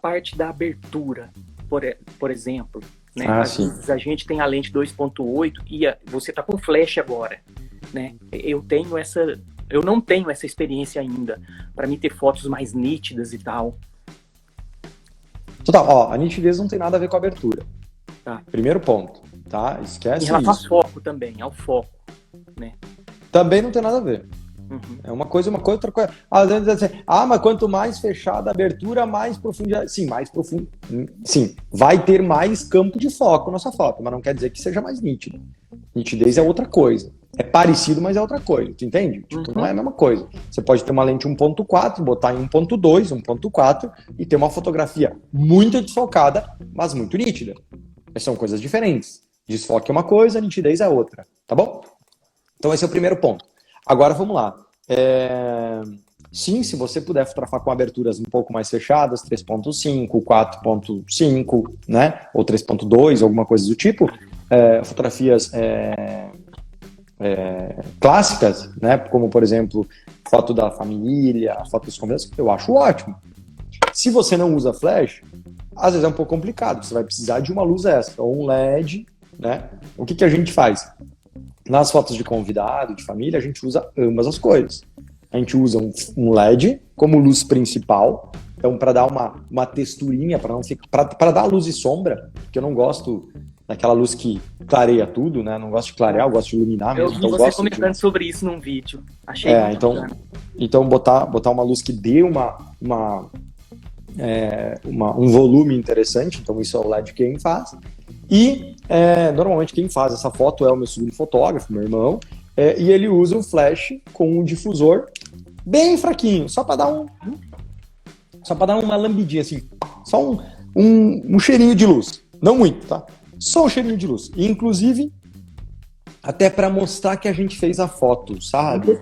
parte da abertura, por exemplo, né? Às Sim. vezes a gente tem a lente 2.8 e você está com flash agora, né? Eu não tenho essa experiência ainda para mim ter fotos mais nítidas e tal. Total, ó, a nitidez não tem nada a ver com a abertura. Tá. Primeiro ponto, tá? Esquece em relação isso. ao foco também, ao foco, né? Também não tem nada a ver. Uhum. É uma coisa, outra coisa. Às vezes assim, mas quanto mais fechada a abertura, mais profundidade. Sim, mais profundo. Sim, vai ter mais campo de foco na sua foto, mas não quer dizer que seja mais nítido. Nitidez é outra coisa. É parecido, mas é outra coisa. Tu entende? Tipo, não é a mesma coisa. Você pode ter uma lente 1.4, botar em 1.2, 1.4 e ter uma fotografia muito desfocada, mas muito nítida. São coisas diferentes. Desfoque é uma coisa, nitidez é outra. Tá bom? Então esse é o primeiro ponto. Agora vamos lá. Sim, se você puder fotografar com aberturas um pouco mais fechadas, 3.5, 4.5, né? Ou 3.2, alguma coisa do tipo, fotografias clássicas, né? Como, por exemplo, foto da família, foto dos convidados, eu acho ótimo. Se você não usa flash, às vezes é um pouco complicado, você vai precisar de uma luz extra, ou um LED, né? O que a gente faz? Nas fotos de convidado, de família, a gente usa ambas as coisas. A gente usa um LED como luz principal, então para dar uma texturinha, para dar luz e sombra, porque eu não gosto daquela luz que clareia tudo, né? Não gosto de clarear, eu gosto de iluminar mesmo. Eu vi você comentando sobre isso num vídeo. Achei muito bacana. Então botar uma luz que dê um volume interessante, então isso é o LED quem faz. E normalmente quem faz essa foto é o meu segundo fotógrafo, meu irmão, e ele usa o flash com um difusor bem fraquinho, só para dar uma lambidinha assim, só um cheirinho de luz, não muito, tá? Só um cheirinho de luz. E, inclusive, até para mostrar que a gente fez a foto, sabe? Em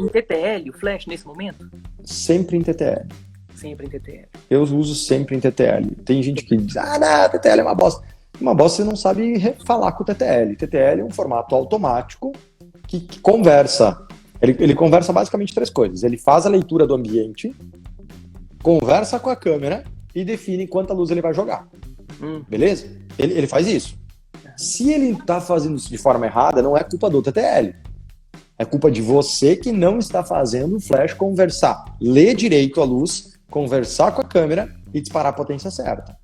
TTL, o flash nesse momento? Sempre em TTL. Sempre em TTL. Eu uso sempre em TTL. Tem gente que diz, não, TTL é uma bosta. Uma bosta, você não sabe falar com o TTL. TTL é um formato automático que conversa. Ele conversa basicamente 3 coisas. Ele faz a leitura do ambiente, conversa com a câmera e define quanta luz ele vai jogar. Beleza? Ele faz isso. Se ele está fazendo isso de forma errada, não é culpa do TTL. É culpa de você que não está fazendo o flash conversar. Ler direito a luz, conversar com a câmera e disparar a potência certa.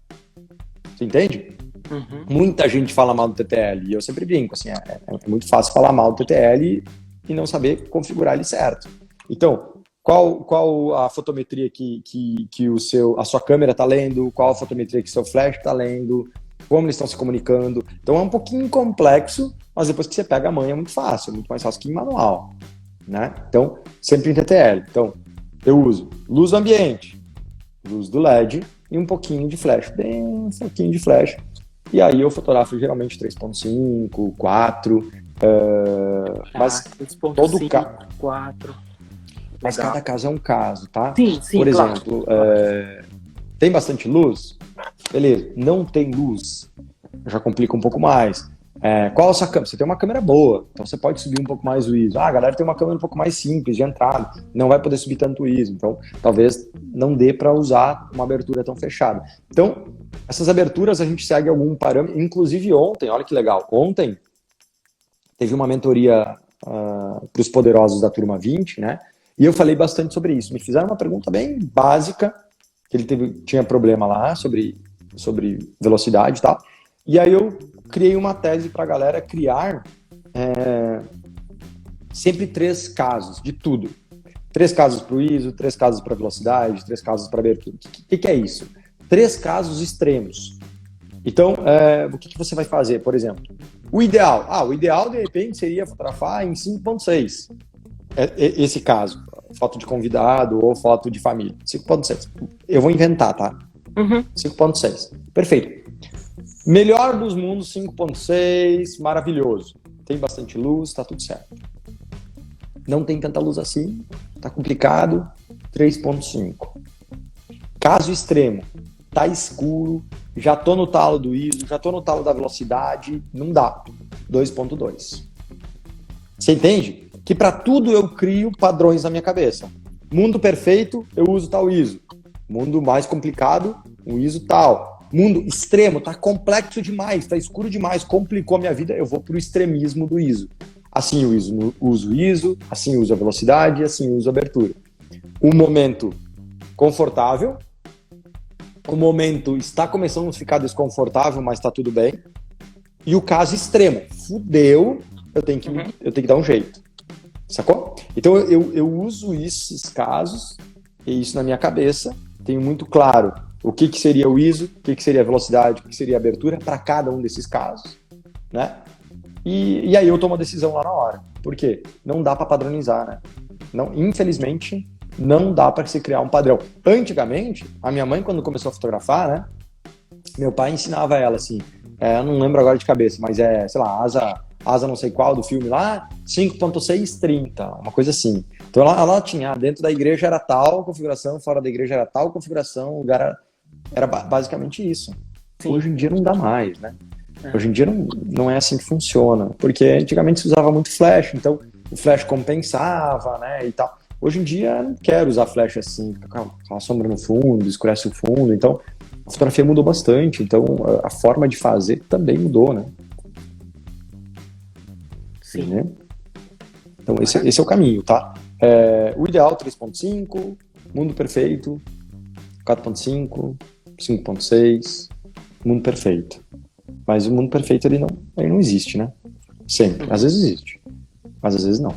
Você entende? Uhum. Muita gente fala mal do TTL e eu sempre brinco, assim, é muito fácil falar mal do TTL e não saber configurar ele certo. Então, qual a fotometria que a sua câmera está lendo, qual a fotometria que o seu flash está lendo, como eles estão se comunicando. Então é um pouquinho complexo, mas depois que você pega a manha é muito fácil, é muito mais fácil que em manual, né? Então, sempre em TTL. Então, eu uso luz do ambiente, luz do LED e um pouquinho de flash, bem um pouquinho de flash. E aí eu fotografo geralmente 3.5, 4, mas 3.5, todo 4. Mas cada caso é um caso, tá? Sim, Por claro. exemplo, tem bastante luz? Beleza. Não tem luz? Já complica um pouco mais. Qual a sua câmera? Você tem uma câmera boa, então você pode subir um pouco mais o ISO. A galera tem uma câmera um pouco mais simples de entrada, não vai poder subir tanto o ISO, então talvez não dê para usar uma abertura tão fechada. Então, essas aberturas a gente segue algum parâmetro, inclusive ontem, olha que legal, ontem teve uma mentoria para os poderosos da turma 20, né? E eu falei bastante sobre isso. Me fizeram uma pergunta bem básica, que ele tinha problema lá sobre velocidade e tal. E aí eu criei uma tese para a galera criar sempre 3 casos de tudo. 3 casos para o ISO, 3 casos para velocidade, 3 casos para abertura. O que é isso? 3 casos extremos. Então, o que você vai fazer, por exemplo? O ideal de repente seria fotografar em 5.6. Esse caso, foto de convidado ou foto de família. 5.6. Eu vou inventar, tá? Uhum. 5.6. Perfeito. Melhor dos mundos, 5.6, maravilhoso. Tem bastante luz, tá tudo certo. Não tem tanta luz assim, tá complicado, 3.5. Caso extremo, tá escuro, já tô no talo do ISO, já tô no talo da velocidade, não dá. 2.2. Você entende? Que para tudo eu crio padrões na minha cabeça. Mundo perfeito, eu uso tal ISO. Mundo mais complicado, um ISO tal. Mundo extremo, tá complexo demais, tá escuro demais, complicou a minha vida, eu vou pro extremismo do ISO. Assim eu uso o ISO, assim eu uso a velocidade, assim eu uso a abertura. O momento confortável, o momento está começando a ficar desconfortável, mas tá tudo bem. E o caso extremo, fudeu, eu tenho que dar um jeito. Sacou? Então eu uso esses casos, e isso na minha cabeça, tenho muito claro o que seria o ISO, o que seria a velocidade, o que seria a abertura para cada um desses casos, né? E aí eu tomo a decisão lá na hora. Por quê? Não dá para padronizar, né? Não, infelizmente, não dá para se criar um padrão. Antigamente, a minha mãe, quando começou a fotografar, né? Meu pai ensinava ela assim, eu não lembro agora de cabeça, mas sei lá, asa não sei qual do filme lá, 5.630, uma coisa assim. Então ela tinha, dentro da igreja era tal configuração, fora da igreja era tal configuração, o lugar era basicamente isso. Sim. Hoje em dia não dá mais, né? Hoje em dia não é assim que funciona, porque antigamente se usava muito flash, então o flash compensava, né, e tal. Hoje em dia eu não quero usar flash assim, com a sombra no fundo, escurece o fundo, então a fotografia mudou bastante, então a forma de fazer também mudou, né? Sim. Né? Então esse é o caminho, tá? O ideal 3.5, mundo perfeito, 4.5, 5.6, mundo perfeito. Mas o mundo perfeito ele não existe, né? Sempre. Às vezes existe, mas às vezes não.